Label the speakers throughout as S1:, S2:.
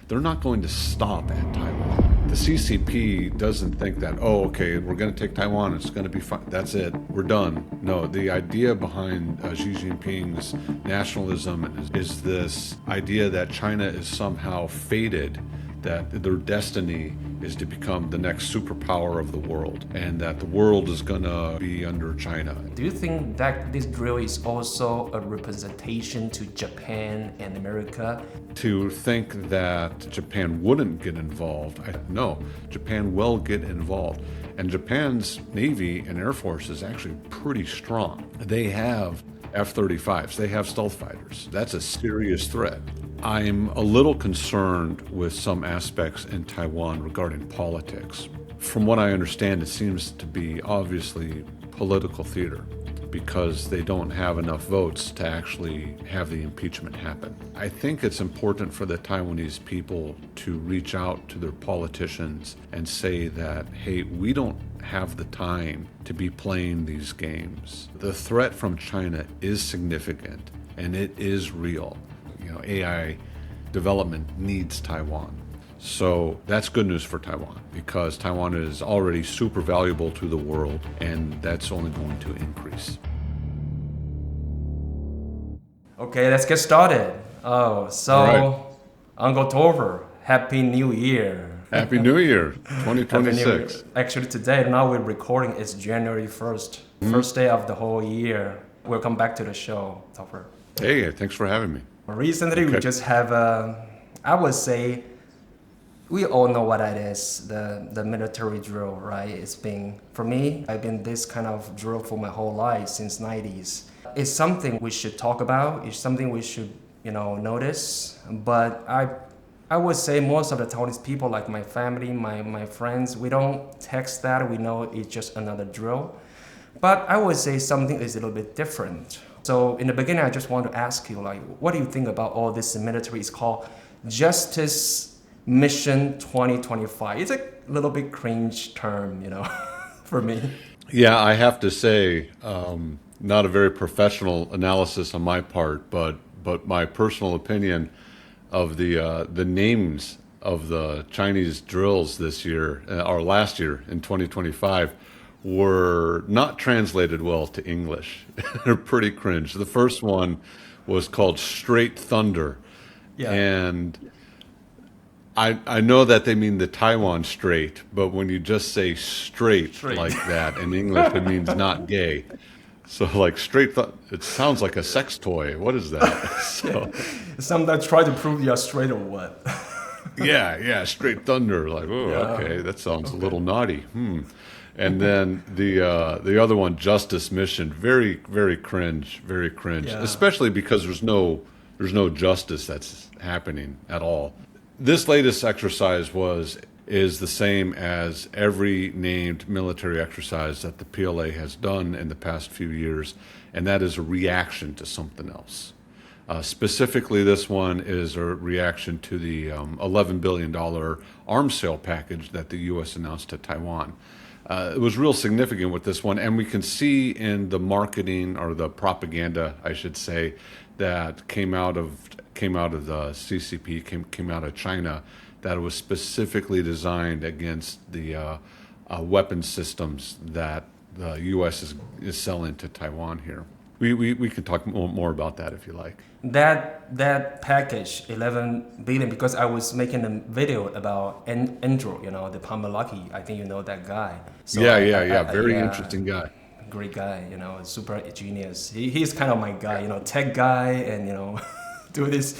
S1: they're not going to stop at Taiwan. The CCP doesn't think that, oh, okay, we're going to take Taiwan, it's going to be fine, that's it, we're done. No, the idea behind Xi Jinping's nationalism is this idea that China is somehow fated, that their destiny is to become the next superpower of the world, and that the world is gonna be under China.
S2: Do you think that this drill is also a representation to Japan and America?
S1: To think that Japan wouldn't get involved, no, Japan will get involved. And Japan's Navy and Air Force is actually pretty strong. They have F-35s, they have stealth fighters. That's a serious threat. I'm a little concerned with some aspects in Taiwan regarding politics. From what I understand, it seems to be obviously political theater because they don't have enough votes to actually have the impeachment happen. I think it's important for the Taiwanese people to reach out to their politicians and say that, hey, we don't have the time to be playing these games. The threat from China is significant and it is real. You know, AI development needs Taiwan. So that's good news for Taiwan because Taiwan is already super valuable to the world and that's only going to increase.
S2: Okay, let's get started. Right. Uncle Topher, Happy New Year.
S1: Happy New Year, 2026.
S2: Actually today, now we're recording, it's January 1st, first day of the whole year. Welcome back to the show, Topher.
S1: Hey, thanks for having me.
S2: Recently, we just have, I would say, we all know what that is, the military drill, right? It's been, for me, I've been this kind of drill for my whole life since 90s. It's something we should talk about. It's something we should, notice. But I would say most of the Taiwanese people, like my family, my friends, we don't text that. We know it's just another drill. But I would say something is a little bit different. So in the beginning, I just want to ask you, what do you think about all this military? It's called Justice Mission 2025. It's a little bit cringe term, for me.
S1: Yeah, I have to say, not a very professional analysis on my part, but my personal opinion of the names of the Chinese drills this year, or last year in 2025, were not translated well to English. They're pretty cringe. The first one was called Straight Thunder. Yeah. And I know that they mean the Taiwan Strait, but when you just say straight. Like that in English, it means not gay. So like it sounds like a sex toy. What is that? So
S2: sometimes try to prove you're straight or what?
S1: yeah, Straight Thunder. Like, oh, yeah. Okay, that sounds a little naughty. And then the other one, Justice Mission, very, very cringe, yeah. Especially because there's no justice that's happening at all. This latest exercise is the same as every named military exercise that the PLA has done in the past few years, and that is a reaction to something else. Specifically, this one is a reaction to the $11 billion arms sale package that the U.S. announced to Taiwan. It was real significant with this one, and we can see in the marketing or the propaganda, I should say, that came out of the CCP, came out of China, that it was specifically designed against the weapon systems that the U.S. is selling to Taiwan here. We can talk more about that if you like.
S2: That package, 11 billion, because I was making a video about Anduril, the Pamalaki. I think you know that guy. So
S1: yeah. Very interesting guy.
S2: Great guy, super genius. He's kind of my guy, tech guy, and do this.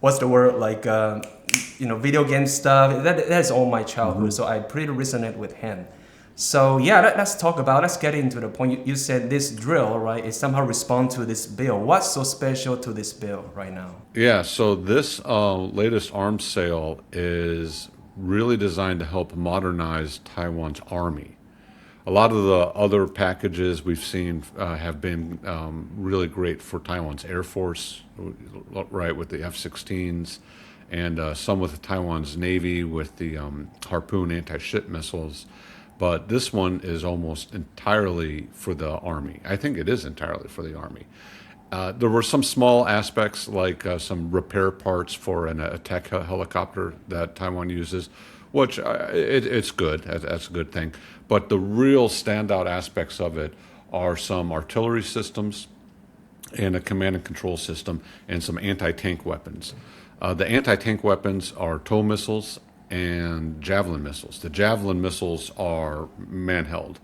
S2: What's the word, like video game stuff. That's all my childhood. So I pretty resonate with him. So let's get into the point. You said this drill, right, is somehow respond to this bill. What's so special to this bill right now?
S1: Yeah, so this latest arms sale is really designed to help modernize Taiwan's army. A lot of the other packages we've seen have been really great for Taiwan's Air Force, right, with the F-16s, and some with Taiwan's Navy with the Harpoon anti-ship missiles. But this one is almost entirely for the Army. I think it is entirely for the Army. There were some small aspects like some repair parts for an attack helicopter that Taiwan uses, which it's good. That's a good thing. But the real standout aspects of it are some artillery systems and a command and control system and some anti-tank weapons. The anti-tank weapons are TOW missiles and Javelin missiles. The Javelin missiles are man-held.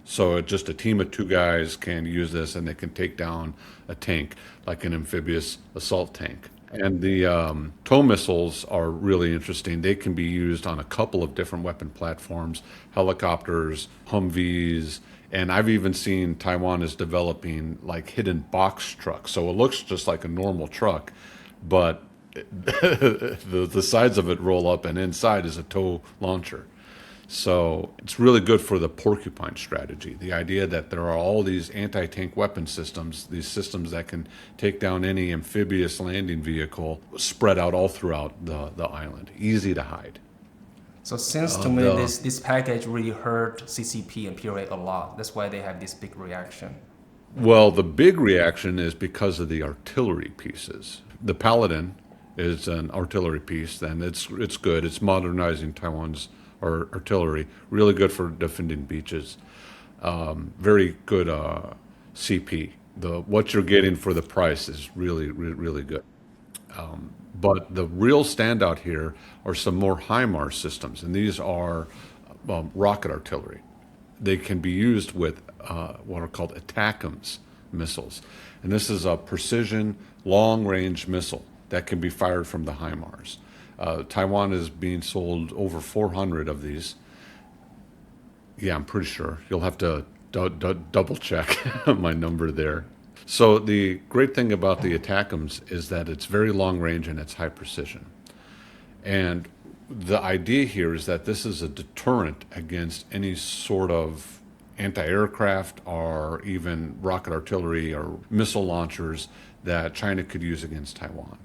S1: So just a team of 2 guys can use this and they can take down a tank, like an amphibious assault tank. And the TOW missiles are really interesting. They can be used on a couple of different weapon platforms, helicopters, Humvees, and I've even seen Taiwan is developing like hidden box trucks. So it looks just like a normal truck, but the sides of it roll up and inside is a TOW launcher. So it's really good for the porcupine strategy. The idea that there are all these anti-tank weapon systems, these systems that can take down any amphibious landing vehicle spread out all throughout the island. Easy to hide.
S2: So since to me this package really hurt CCP and PLA a lot. That's why they have this big reaction.
S1: Well, the big reaction is because of the artillery pieces. The Paladin is an artillery piece, and it's good. It's modernizing Taiwan's artillery, really good for defending beaches. Very good CP. What you're getting for the price is really good. But the real standout here are some more HIMARS systems, and these are rocket artillery. They can be used with what are called ATACMS missiles, and this is a precision long-range missile that can be fired from the HIMARS. Taiwan is being sold over 400 of these. Yeah, I'm pretty sure. You'll have to double check my number there. So the great thing about the ATACMS is that it's very long range and it's high precision. And the idea here is that this is a deterrent against any sort of anti-aircraft or even rocket artillery or missile launchers that China could use against Taiwan.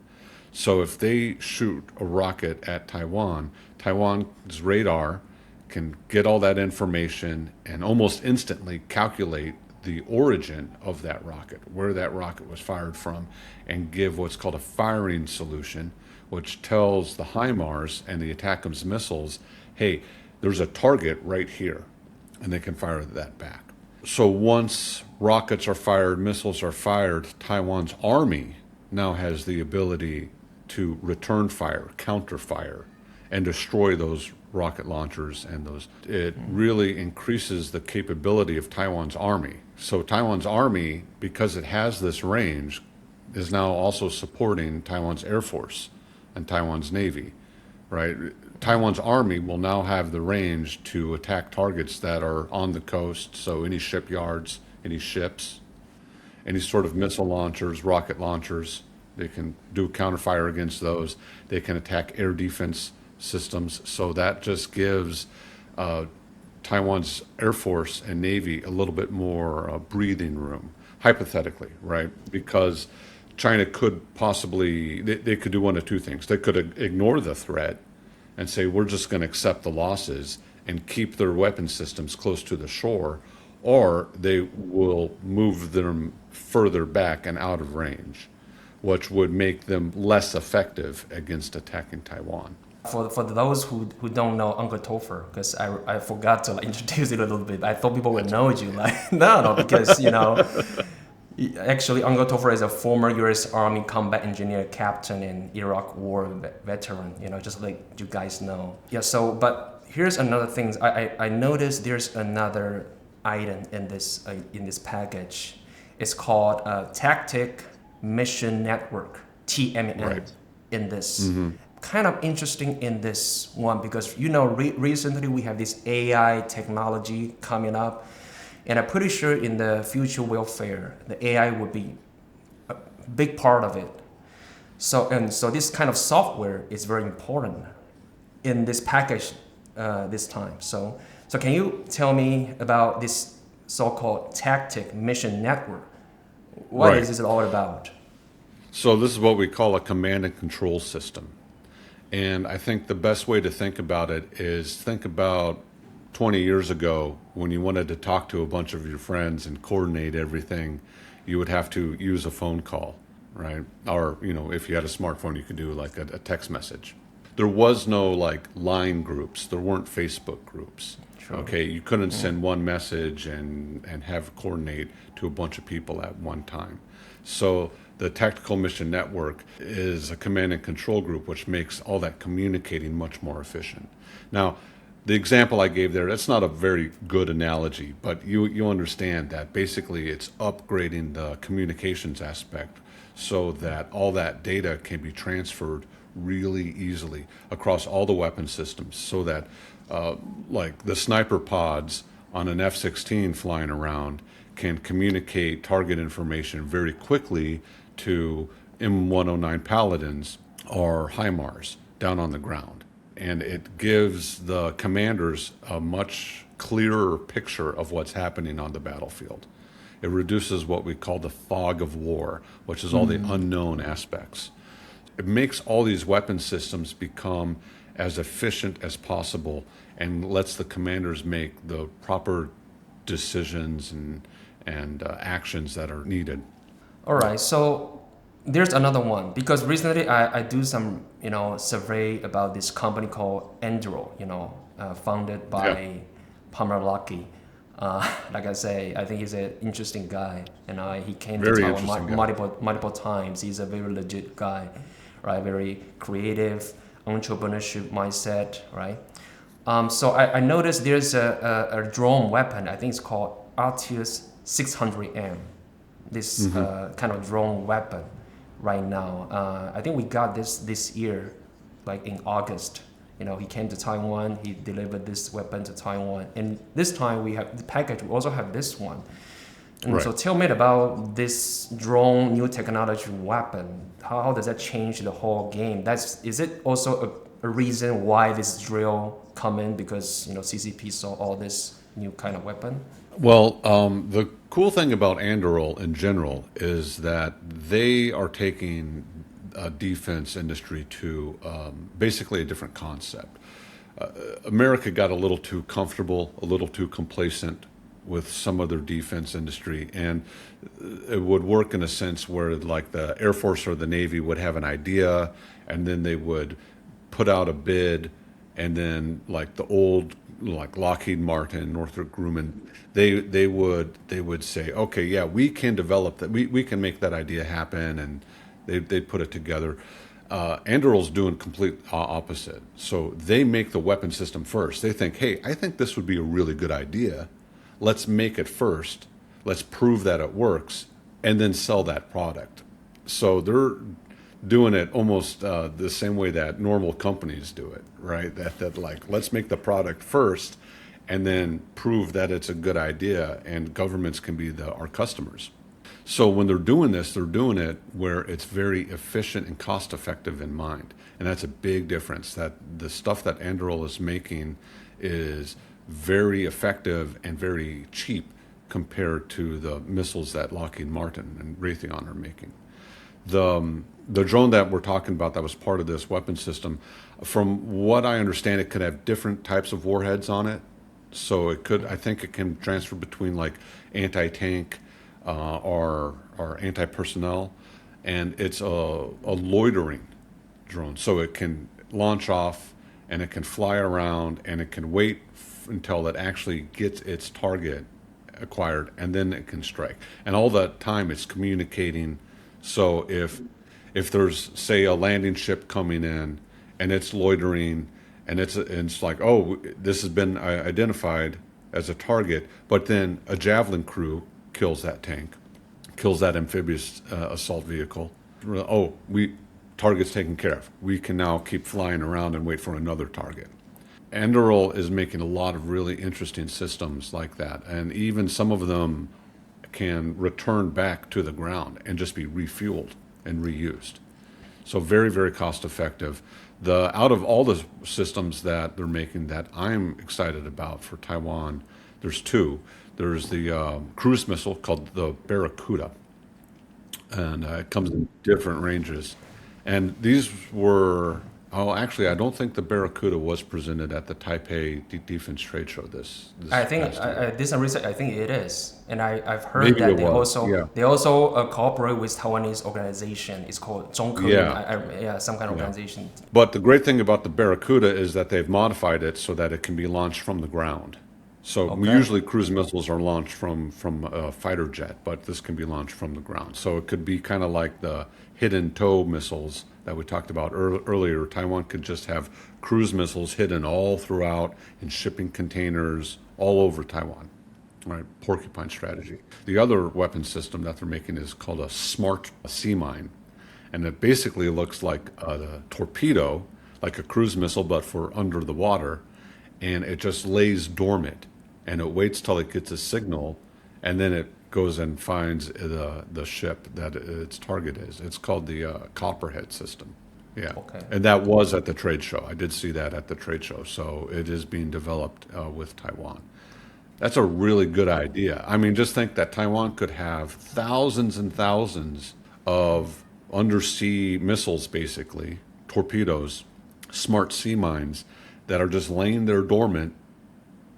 S1: So if they shoot a rocket at Taiwan, Taiwan's radar can get all that information and almost instantly calculate the origin of that rocket, where that rocket was fired from, and give what's called a firing solution, which tells the HIMARS and the ATACMS missiles, hey, there's a target right here, and they can fire that back. So once rockets are fired, missiles are fired, Taiwan's army now has the ability to return fire, counter fire, and destroy those rocket launchers and those. It really increases the capability of Taiwan's army. So Taiwan's army, because it has this range, is now also supporting Taiwan's Air Force and Taiwan's Navy, right? Taiwan's army will now have the range to attack targets that are on the coast, so any shipyards, any ships, any sort of missile launchers, rocket launchers. They can do counterfire against those. They can attack air defense systems. So that just gives Taiwan's Air Force and Navy a little bit more breathing room, hypothetically, right? Because China could possibly, they could do one of 2 things. They could ignore the threat and say, we're just going to accept the losses and keep their weapon systems close to the shore, or they will move them further back and out of range, which would make them less effective against attacking Taiwan.
S2: For those who don't know Uncle Topher, because I forgot to introduce it a little bit. I thought people would know you. No, because actually Uncle Topher is a former U.S. Army combat engineer captain and Iraq War veteran. Just like you guys know. Yeah. So, but here's another thing. I noticed there's another item in this package. It's called Tactic Mission Network, TMN,
S1: right.
S2: In this. Mm-hmm. Kind of interesting in this one because, recently we have this AI technology coming up, and I'm pretty sure in the future warfare, the AI would be a big part of it. So this kind of software is very important in this package this time. So can you tell me about this so-called Tactic Mission Network? What is this all about?
S1: So this is what we call a command and control system. And I think the best way to think about it is think about 20 years ago when you wanted to talk to a bunch of your friends and coordinate everything. you would have to use a phone call, right? Or, if you had a smartphone, you could do like a text message. There was no like line groups. There weren't Facebook groups. Sure. Okay, you couldn't send one message and have coordinate to a bunch of people at one time. So the Tactical Mission Network is a command and control group, which makes all that communicating much more efficient. Now, the example I gave there, that's not a very good analogy, but you understand that basically it's upgrading the communications aspect so that all that data can be transferred really easily across all the weapon systems, so that like the sniper pods on an F-16 flying around can communicate target information very quickly to M109 Paladins or HIMARS down on the ground. And it gives the commanders a much clearer picture of what's happening on the battlefield. It reduces what we call the fog of war, which is all the unknown aspects. It makes all these weapon systems become as efficient as possible and lets the commanders make the proper decisions and actions that are needed.
S2: All right, so there's another one, because recently I do some survey about this company called Anduril, founded by Palmer Luckey. Like I say, I think he's an interesting guy, and he came to Taiwan multiple times. He's a very legit guy, right? Very creative, entrepreneurship mindset, right? So I noticed there's a drone weapon. I think it's called Altius 600M. This kind of drone weapon right now. I think we got this year, like in August. He came to Taiwan, he delivered this weapon to Taiwan. And this time we have the package, we also have this one. And right. So tell me about this drone new technology weapon. How does that change the whole game? Is it also a reason why this drill come in, because CCP saw all this new kind of weapon?
S1: Well, the cool thing about Anduril in general is that they are taking a defense industry to basically a different concept. America got a little too comfortable, a little too complacent with some of their defense industry, and it would work in a sense where like the Air Force or the Navy would have an idea, and then they would put out a bid, and then like the old like Lockheed Martin, Northrop Grumman, they would say, okay, yeah, we can develop that, we can make that idea happen, and they put it together. Anduril's doing complete opposite. So they make the weapon system first. They think, hey, I think this would be a really good idea. Let's make it first. Let's prove that it works, and then sell that product. So they're doing it almost the same way that normal companies do it, right? That like, let's make the product first, and then prove that it's a good idea, and governments can be our customers. So when they're doing this, they're doing it where it's very efficient and cost effective in mind. And that's a big difference, that the stuff that Anduril is making is very effective and very cheap compared to the missiles that Lockheed Martin and Raytheon are making. The drone that we're talking about that was part of this weapon system, from what I understand, it could have different types of warheads on it. So I think it can transfer between like anti-tank, or anti-personnel, and it's a loitering drone. So it can launch off, and it can fly around, and it can wait until it actually gets its target acquired, and then it can strike. And all that time it's communicating. So if there's, say, a landing ship coming in, and it's loitering, and it's like, oh, this has been identified as a target, but then a Javelin crew kills that tank, kills that amphibious assault vehicle. Oh, target's taken care of. We can now keep flying around and wait for another target. Anduril is making a lot of really interesting systems like that, and even some of them can return back to the ground and just be refueled and reused. So very, very cost effective. Out of all the systems that they're making that I'm excited about for Taiwan, there's two. There's the cruise missile called the Barracuda, and it comes in different ranges. And these were Oh, actually, I don't think the Barracuda was presented at the Taipei Defense Trade Show this
S2: I think
S1: past year.
S2: I did some research. I think it is, and I've heard
S1: Maybe
S2: that
S1: it was, yeah.
S2: they also cooperate with Taiwanese organization. It's called 中科院,
S1: Yeah.
S2: Some kind of organization.
S1: But the great thing about the Barracuda is that they've modified it so that it can be launched from the ground. So usually cruise missiles are launched from a fighter jet, but this can be launched from the ground. So it could be kind of like the hidden tow missiles that we talked about earlier. Taiwan could just have cruise missiles hidden all throughout in shipping containers all over Taiwan. Right, porcupine strategy. The other weapon system that they're making is called a smart sea mine. And it basically looks like a torpedo, like a cruise missile, but for under the water. And it just lays dormant. And it waits till it gets a signal, and then it goes and finds the ship that its target is. It's called the Copperhead system. Yeah.
S2: Okay.
S1: And that was at the trade show. I did see that at the trade show. So it is being developed with Taiwan. That's a really good idea. I mean, just think that Taiwan could have thousands and thousands of undersea missiles, basically, torpedoes, smart sea mines that are just laying there dormant,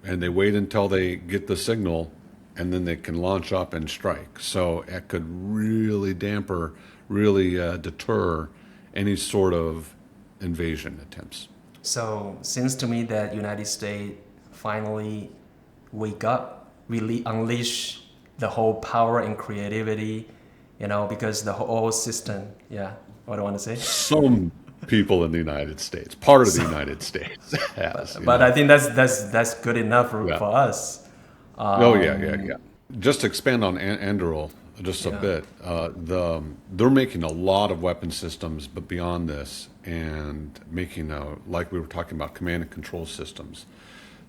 S1: and they wait until they get the signal, and then they can launch up and strike. So it could really deter any sort of invasion attempts.
S2: So seems to me that United States finally wake up, really unleash the whole power and creativity, because the whole system, what do I want to say?
S1: Some people in the United States, part of the United States has.
S2: But I think that's good enough for us.
S1: Yeah. Just to expand on Anduril just a bit, they're making a lot of weapon systems, but beyond this, and making, like we were talking about, command and control systems.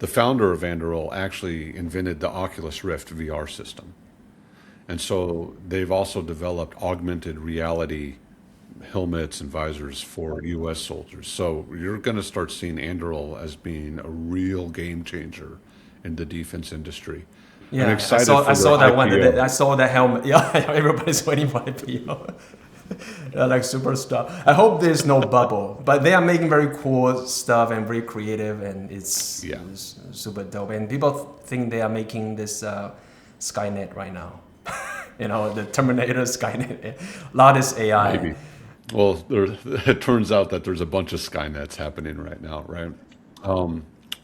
S1: The founder of Anduril actually invented the Oculus Rift VR system. And so they've also developed augmented reality helmets and visors for U.S. soldiers. So you're going to start seeing Anduril as being a real game changer in the defense industry.
S2: Yeah,
S1: I'm excited
S2: I saw that one.
S1: IPO.
S2: I saw the helmet. Yeah, everybody's waiting for IPO. They're like superstar. I hope there's no bubble, but they are making very cool stuff and very creative, and it's super dope. And people think they are making this Skynet right now. The Terminator Skynet. A lot is AI.
S1: Maybe. Well, it turns out that there's a bunch of Skynets happening right now, right?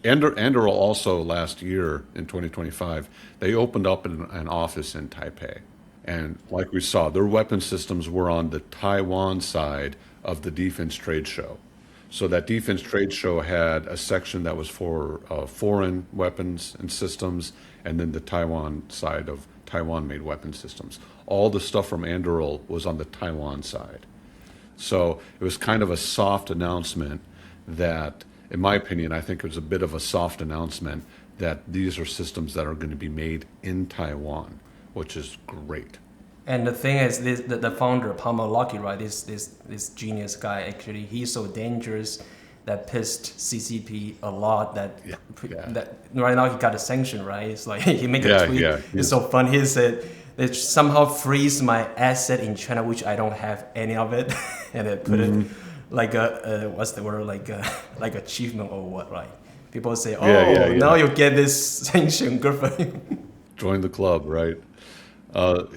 S1: Anduril also last year in 2025, they opened up an office in Taipei. And like we saw, their weapon systems were on the Taiwan side of the defense trade show. So that defense trade show had a section that was for foreign weapons and systems, and then the Taiwan side of Taiwan-made weapon systems. All the stuff from Anduril was on the Taiwan side. So it was kind of a soft announcement that, in my opinion, I think it was a bit of a soft announcement that these are systems that are going to be made in Taiwan, which is great.
S2: And the thing is, the founder, Palmer Luckey, right? This genius guy, actually, he's so dangerous that pissed CCP a lot. That right now he got a sanction, right? It's like he made a tweet. It's so fun. He said, "It somehow freeze my asset in China, which I don't have any of it," and they put it like a what's the word, like achievement or what, right? People say, now you get this sanction, good for you.
S1: Join the club, right?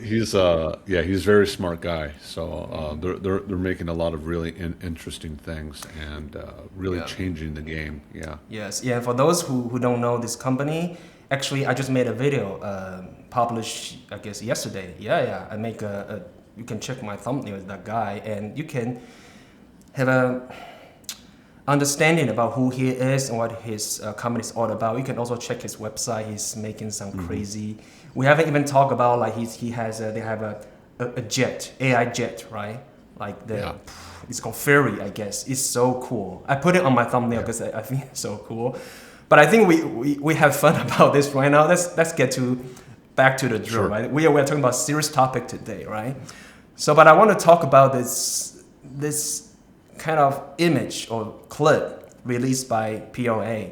S1: He's a very smart guy. So they're making a lot of really interesting things and really changing the game. Yeah.
S2: Yes. Yeah. For those who don't know this company, actually, I just made a video published, I guess, yesterday. Yeah. I make you can check my thumbnail with that guy, and you can have a understanding about who he is and what his company is all about. You can also check his website. He's making some crazy. We haven't even talked about like they have a jet, AI jet, right? Like it's called Fairy, I guess. It's so cool. I put it on my thumbnail because I think it's so cool. But I think we have fun about this right now. Let's get back to the drill, right? We're talking about serious topic today, right? So, but I want to talk about this kind of image or clip released by PLA.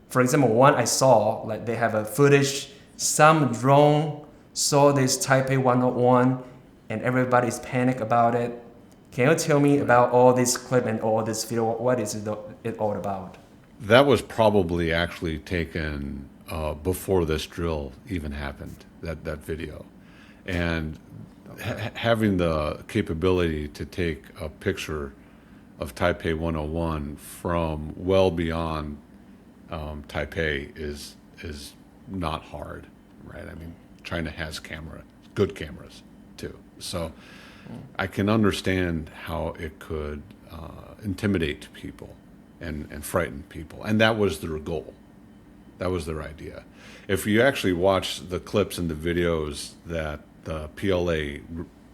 S2: For example, one I saw, like they have a footage, some drone saw this Taipei 101 and everybody's panic about it. Can you tell me about all this clip and all this video? What is it all about?
S1: That was probably actually taken before this drill even happened, that video. And having the capability to take a picture of Taipei 101 from well beyond Taipei is not hard, right? I mean, China has good cameras too. So I can understand how it could intimidate people and frighten people. And that was their goal. That was their idea. If you actually watch the clips and the videos that the PLA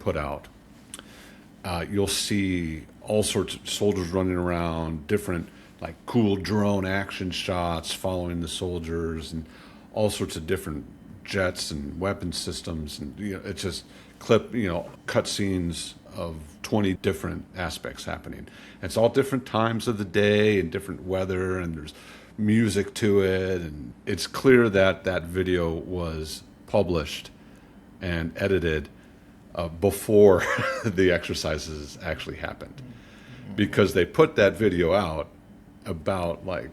S1: put out, you'll see all sorts of soldiers running around, different like cool drone action shots following the soldiers, and all sorts of different jets and weapon systems, and it's just cut scenes of 20 different aspects happening. It's all different times of the day and different weather, and there's music to it, and it's clear that that video was published and edited before the exercises actually happened, because they put that video out about like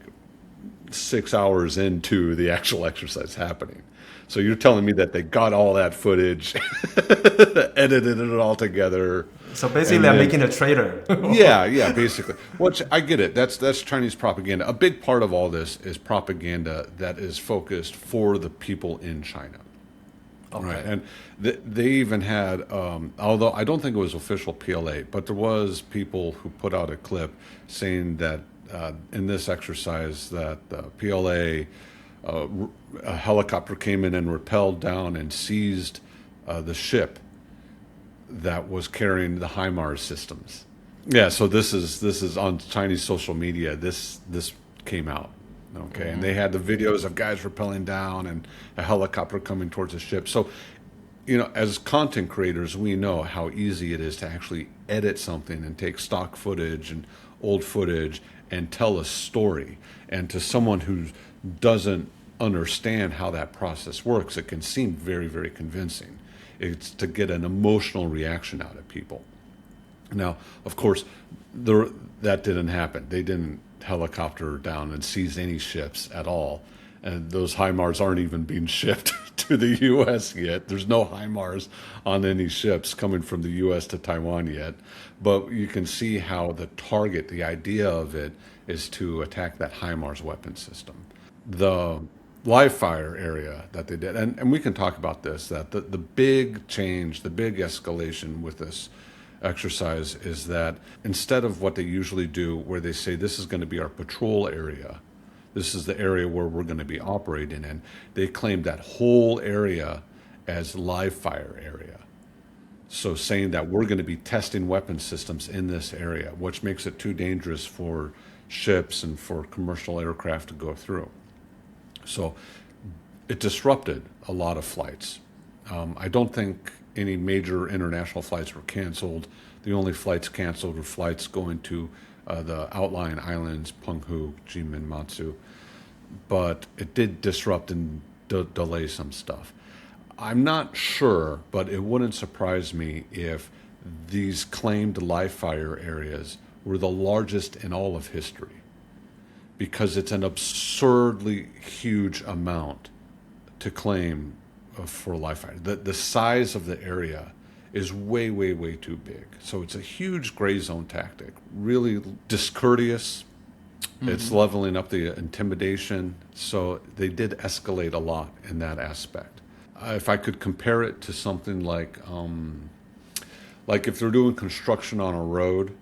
S1: 6 hours into the actual exercise happening. So you're telling me that they got all that footage, edited it all together.
S2: So basically, they're making a trailer.
S1: yeah, basically. Which I get it. That's Chinese propaganda. A big part of all this is propaganda that is focused for the people in China. Okay. Right, and they even had, although I don't think it was official PLA, but there was people who put out a clip saying that in this exercise that the PLA, a helicopter came in and rappelled down and seized the ship that was carrying the HIMARS systems. Yeah, so this is on Chinese social media. This came out. Okay, and they had the videos of guys rappelling down and a helicopter coming towards the ship. So, as content creators, we know how easy it is to actually edit something and take stock footage and old footage and tell a story. And to someone who doesn't understand how that process works, it can seem very, very convincing. It's to get an emotional reaction out of people. Now, of course, that didn't happen. They didn't helicopter down and seize any ships at all. And those HIMARS aren't even being shipped to the U.S. yet. There's no HIMARS on any ships coming from the U.S. to Taiwan yet. But you can see how the target, the idea of it, is to attack that HIMARS weapon system. The live fire area that they did, and we can talk about this, that the big change, the big escalation with this exercise is that instead of what they usually do, where they say this is going to be our patrol area, this is the area where we're going to be operating in, they claim that whole area as live fire area. So saying that we're going to be testing weapon systems in this area, which makes it too dangerous for ships and for commercial aircraft to go through. So it disrupted a lot of flights. I don't think any major international flights were canceled. The only flights canceled were flights going to the outlying islands, Penghu, Jimin, Matsu. But it did disrupt and delay some stuff. I'm not sure, but it wouldn't surprise me if these claimed live fire areas were the largest in all of history, because it's an absurdly huge amount to claim for live fire. The size of the area is way, way, way too big. So it's a huge gray zone tactic, really discourteous. Mm-hmm. It's leveling up the intimidation. So they did escalate a lot in that aspect. If I could compare it to something like if they're doing construction on a road,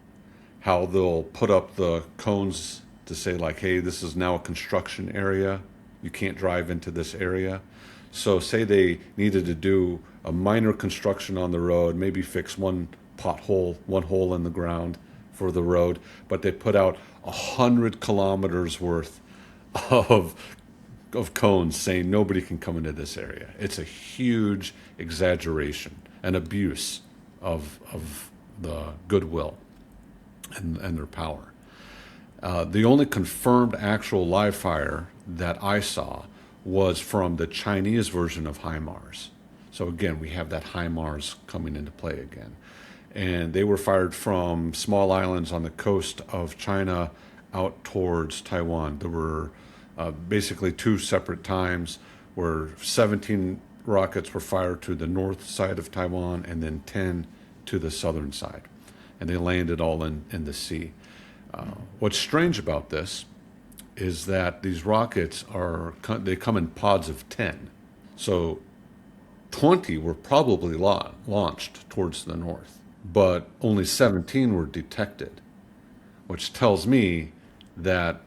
S1: how they'll put up the cones to say like, hey, this is now a construction area. You can't drive into this area. So say they needed to do a minor construction on the road, maybe fix one pothole, one hole in the ground for the road, but they put out 100 kilometers worth of cones saying nobody can come into this area. It's a huge exaggeration, an abuse of the goodwill and their power. The only confirmed actual live fire that I saw was from the Chinese version of HIMARS. So again, we have that HIMARS coming into play again. and they were fired from small islands on the coast of China out towards Taiwan. There were basically two separate times where 17 rockets were fired to the north side of Taiwan and then 10 to the southern side. And they landed all in the sea. What's strange about this is that these rockets they come in pods of 10. So 20 were probably launched towards the north, but only 17 were detected, which tells me that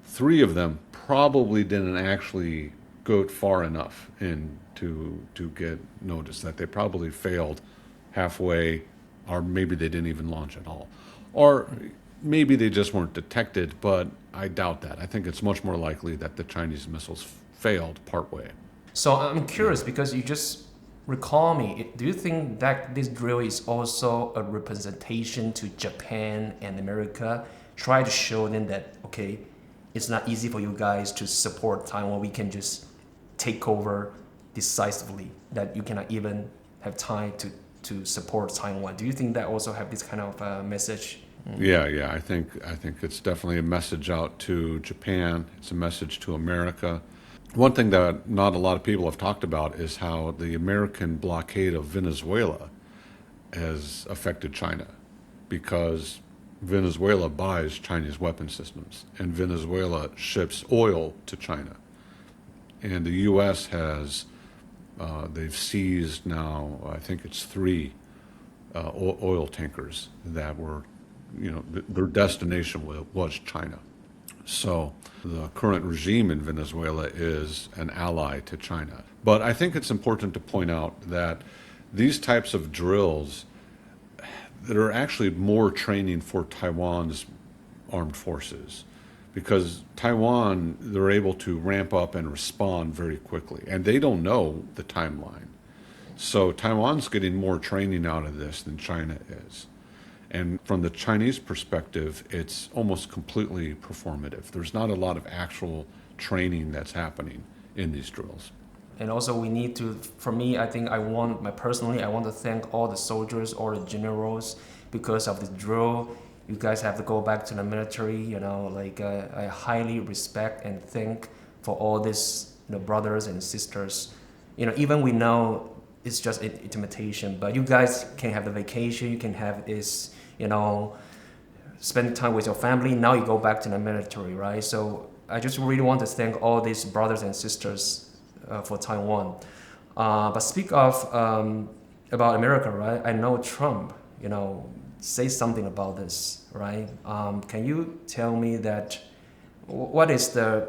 S1: 3 of them probably didn't actually go far enough in to get noticed, that they probably failed halfway, or maybe they didn't even launch at all. Or maybe they just weren't detected, but I doubt that. I think it's much more likely that the Chinese missiles failed partway.
S2: So I'm curious, because you just recall me, do you think that this drill is also a representation to Japan and America, try to show them that, okay, it's not easy for you guys to support Taiwan, we can just take over decisively, that you cannot even have time to support Taiwan? Do you think that also have this kind of message?
S1: Yeah, I think it's definitely a message out to Japan. It's a message to America. One thing that not a lot of people have talked about is how the American blockade of Venezuela has affected China, because Venezuela buys Chinese weapon systems and Venezuela ships oil to China. And the U.S. has, they've seized now, I think it's 3 oil tankers that were, their destination was China. So the current regime in Venezuela is an ally to China. But I think it's important to point out that these types of drills that are actually more training for Taiwan's armed forces, because Taiwan, they're able to ramp up and respond very quickly, and they don't know the timeline. So Taiwan's getting more training out of this than China is. And from the Chinese perspective, it's almost completely performative. There's not a lot of actual training that's happening in these drills.
S2: And also we need to, for me, I think I want to thank all the soldiers, all the generals, because of the drill. You guys have to go back to the military, I highly respect and thank for all these brothers and sisters. Even we know it's just intimidation, but you guys can have the vacation, you can have this, spend time with your family. Now you go back to the military, right? So I just really want to thank all these brothers and sisters for Taiwan. But speak of about America, right? I know Trump, say something about this, right? Can you tell me that what is the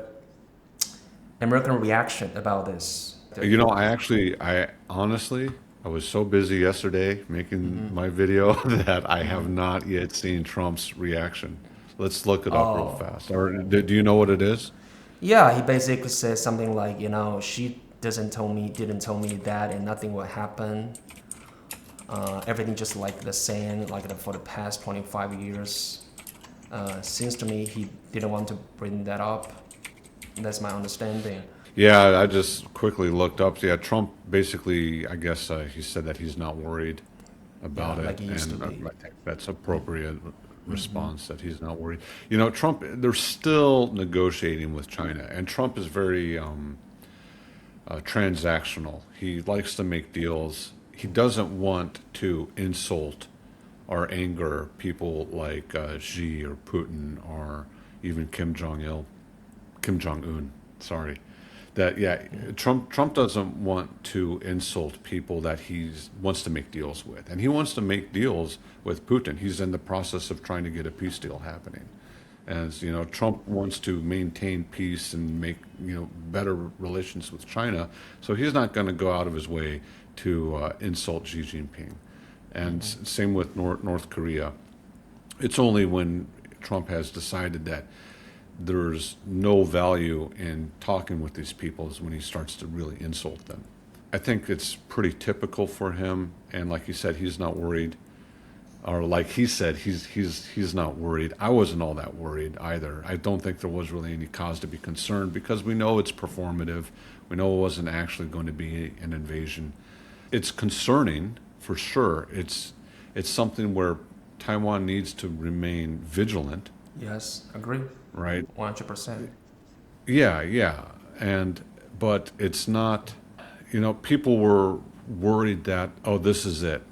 S2: American reaction about this?
S1: I honestly, I was so busy yesterday making my video that I have not yet seen Trump's reaction. Let's look it up real fast. Or do you know what it is?
S2: Yeah, he basically says something like, she didn't tell me that, and nothing will happen. Everything just like the same, for the past 25 years. Seems to me he didn't want to bring that up. That's my understanding.
S1: Yeah, I just quickly looked up. Yeah, Trump basically, I guess he said that he's not worried about it.
S2: Like he used to be.
S1: I think that's appropriate response, that he's not worried. Trump, they're still negotiating with China, and Trump is very transactional. He likes to make deals. He doesn't want to insult or anger people like Xi or Putin or even Kim Jong-un, sorry. Trump doesn't want to insult people that he wants to make deals with. And he wants to make deals with Putin. He's in the process of trying to get a peace deal happening. As Trump wants to maintain peace and make better relations with China, so he's not going to go out of his way to insult Xi Jinping. And same with North Korea. It's only when Trump has decided that there's no value in talking with these people is when he starts to really insult them. I think it's pretty typical for him, and like he said, he's not worried. Or like he said, he's not worried. I wasn't all that worried either. I don't think there was really any cause to be concerned, because we know it's performative. We know it wasn't actually going to be an invasion. It's concerning for sure. It's it's something where Taiwan needs to remain vigilant.
S2: Yes, agree.
S1: Right.
S2: 100%.
S1: Yeah. But it's not, people were worried that, this is it.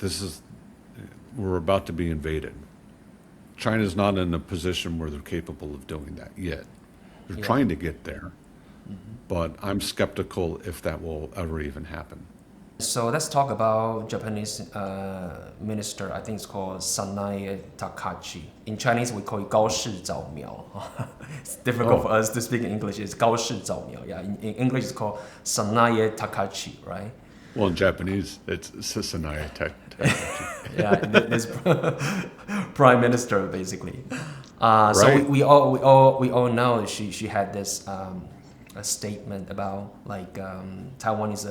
S1: We're about to be invaded. China's not in a position where they're capable of doing that yet. They're trying to get there, but I'm skeptical if that will ever even happen.
S2: So let's talk about Japanese minister. I think it's called Sanae Takachi. In Chinese, we call it 高市早苗. It's difficult for us to speak in English. It's 高市早苗. Yeah, in English, it's called Sanae Takachi, right?
S1: Well, in Japanese, it's Sanae Takachi.
S2: Yeah, this prime minister basically.
S1: Right.
S2: So we all know she had this a statement about like Taiwan is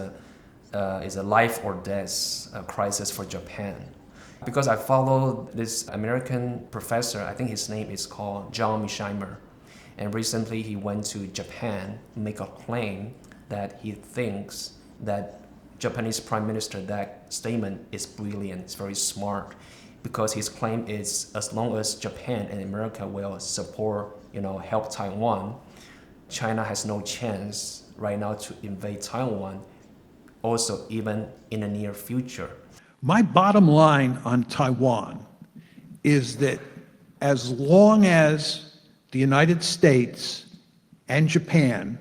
S2: a life or death crisis for Japan. Because I follow this American professor, I think his name is called John Misheimer, and recently he went to Japan to make a claim that he thinks that Japanese Prime Minister, that statement is brilliant, it's very smart, because his claim is as long as Japan and America will support, help Taiwan, China has no chance right now to invade Taiwan, also even in the near future.
S3: My bottom line on Taiwan is that as long as the United States and Japan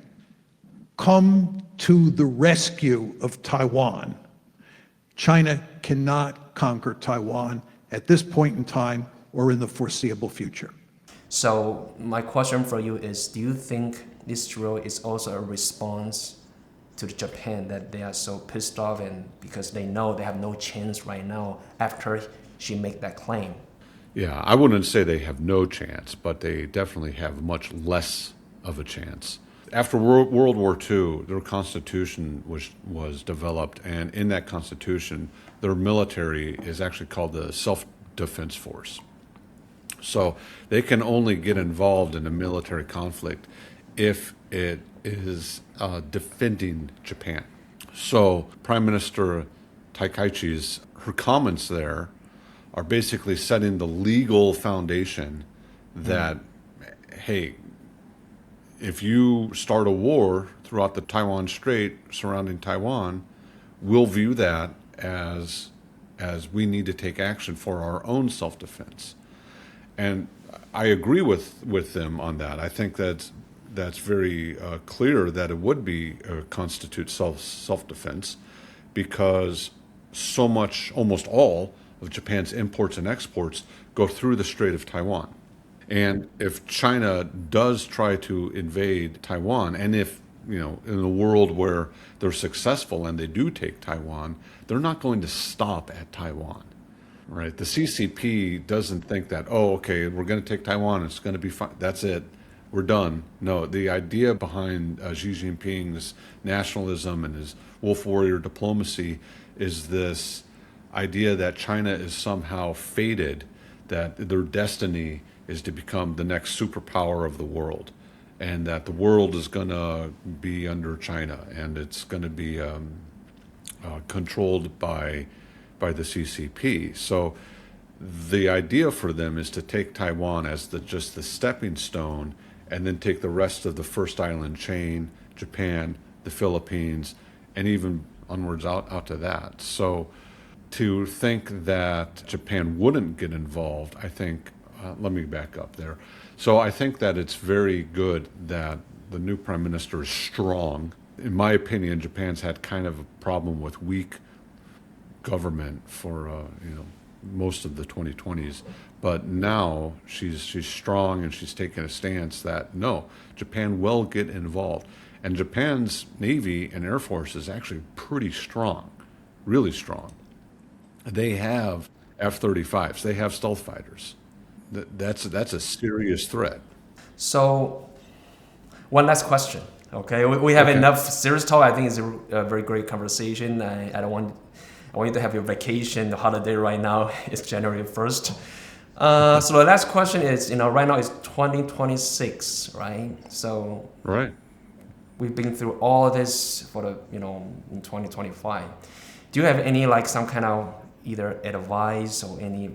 S3: come to the rescue of Taiwan, China cannot conquer Taiwan at this point in time or in the foreseeable future.
S2: So my question for you is, do you think this drill is also a response to Japan that they are so pissed off and because they know they have no chance right now after she made that claim?
S1: Yeah, I wouldn't say they have no chance, but they definitely have much less of a chance. After World War II, their constitution was developed, and in that constitution, their military is actually called the Self-Defense Force. So they can only get involved in a military conflict if it is defending Japan. So Prime Minister Takaichi's, her comments there are basically setting the legal foundation that, hey, if you start a war throughout the Taiwan Strait surrounding Taiwan, we'll view that as we need to take action for our own self-defense. And I agree with them on that. I think that's very clear that it would be constitute self-defense, because so much, almost all of Japan's imports and exports go through the Strait of Taiwan. And if China does try to invade Taiwan, and if, in a world where they're successful and they do take Taiwan, they're not going to stop at Taiwan, right? The CCP doesn't think that, okay, we're going to take Taiwan, it's going to be fine, that's it, we're done. No, the idea behind Xi Jinping's nationalism and his wolf warrior diplomacy is this idea that China is somehow fated, that their destiny is to become the next superpower of the world, and that the world is going to be under China, and it's going to be controlled by the CCP. So the idea for them is to take Taiwan as just the stepping stone, and then take the rest of the first island chain, Japan, the Philippines, and even onwards out to that. So to think that Japan wouldn't get involved, I think, let me back up there. So I think that it's very good that the new prime minister is strong. In my opinion, Japan's had kind of a problem with weak government for most of the 2020s, but now she's strong, and she's taken a stance that no, Japan will get involved, and Japan's Navy and Air Force is actually pretty strong, really strong. They have F-35s, they have stealth fighters. That's a serious threat.
S2: So, one last question. Okay, we have enough serious talk. I think it's a very great conversation. I want you to have your vacation, the holiday right now. It's January 1st. So the last question is, right now it's 2026, right? So
S1: right.
S2: We've been through all this for in 2025. Do you have any some kind of either advice or any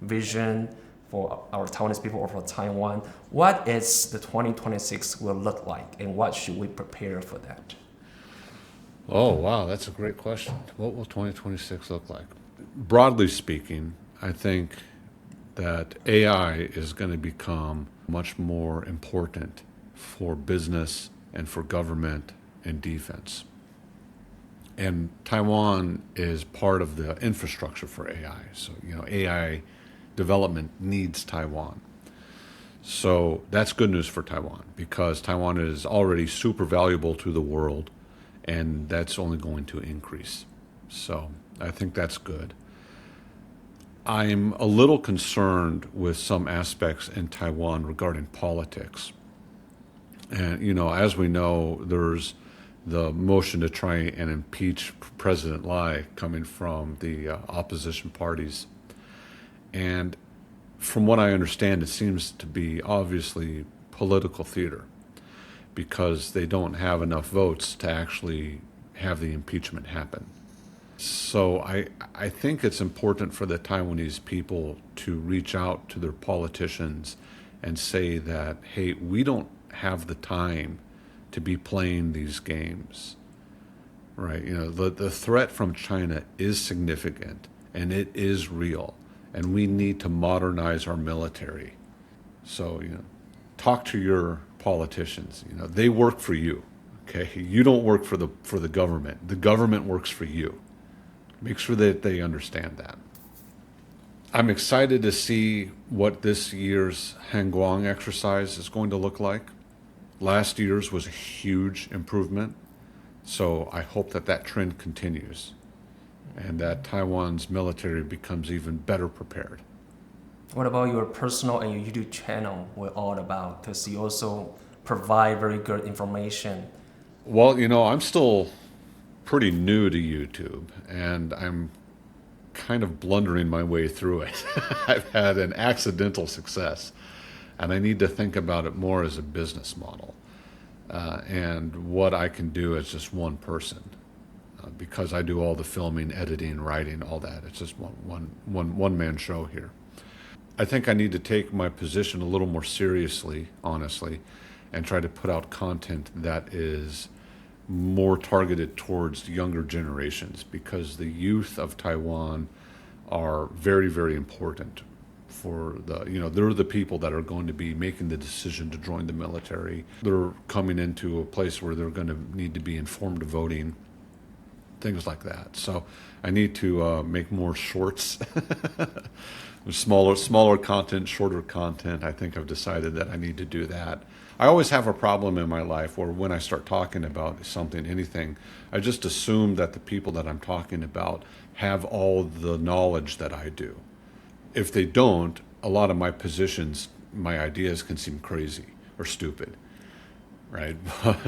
S2: vision for our Taiwanese people or for Taiwan? What is the 2026 will look like, and what should we prepare for that?
S1: Oh, wow, that's a great question. What will 2026 look like? Broadly speaking, I think that AI is going to become much more important for business and for government and defense. And Taiwan is part of the infrastructure for AI. So, AI development needs Taiwan. So that's good news for Taiwan, because Taiwan is already super valuable to the world, and that's only going to increase. So I think that's good. I'm a little concerned with some aspects in Taiwan regarding politics. And, as we know, there's the motion to try and impeach President Lai coming from the opposition parties. And from what I understand, it seems to be obviously political theater, because they don't have enough votes to actually have the impeachment happen. So I think it's important for the Taiwanese people to reach out to their politicians and say that, hey, we don't have the time to be playing these games, right? The threat from China is significant, and it is real, and we need to modernize our military. So, talk to your politicians. They work for you, okay? You don't work for the government. The government works for you. Make sure that they understand that. I'm excited to see what this year's Hangguang exercise is going to look like. Last year's was a huge improvement, so I hope that trend continues and that Taiwan's military becomes even better prepared.
S2: What about your personal and your YouTube channel? We're all about, because you also provide very good information.
S1: Well, I'm still pretty new to YouTube, and I'm kind of blundering my way through it. I've had an accidental success, and I need to think about it more as a business model, and what I can do as just one person, because I do all the filming, editing, writing, all that. It's just one man show here. I think I need to take my position a little more seriously, honestly, and try to put out content that is more targeted towards younger generations, because the youth of Taiwan are very, very important for they're the people that are going to be making the decision to join the military. They're coming into a place where they're going to need to be informed voting, things like that. So I need to make more shorts, smaller content, shorter content. I think I've decided that I need to do that. I always have a problem in my life where when I start talking about something, anything, I just assume that the people that I'm talking about have all the knowledge that I do. If they don't, a lot of my positions, my ideas can seem crazy or stupid, right?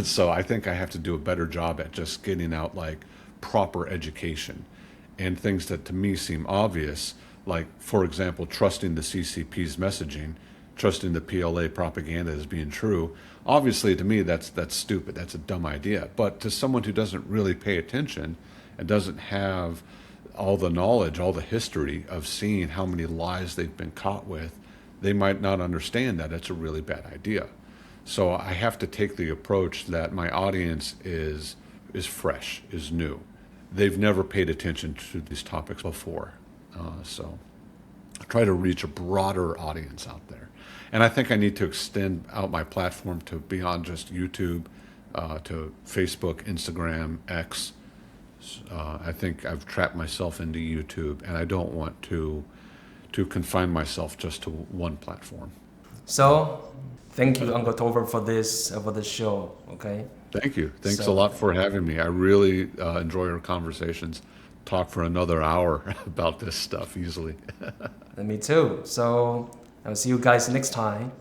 S1: So I think I have to do a better job at just getting out like proper education and things that to me seem obvious, like, for example, trusting the CCP's messaging, trusting the PLA propaganda as being true. Obviously, to me, that's stupid. That's a dumb idea. But to someone who doesn't really pay attention and doesn't have all the knowledge, all the history of seeing how many lies they've been caught with, they might not understand that it's a really bad idea. So I have to take the approach that my audience is fresh, is new. They've never paid attention to these topics before. So I try to reach a broader audience out there. And I think I need to extend out my platform to beyond just YouTube, to Facebook, Instagram, X. I think I've trapped myself into YouTube, and I don't want to confine myself just to one platform.
S2: So, thank you, Uncle Topher, for this show. Okay.
S1: Thank you. Thanks a lot for having me. I really enjoy our conversations. Talk for another hour about this stuff easily.
S2: Me too. So I'll see you guys next time.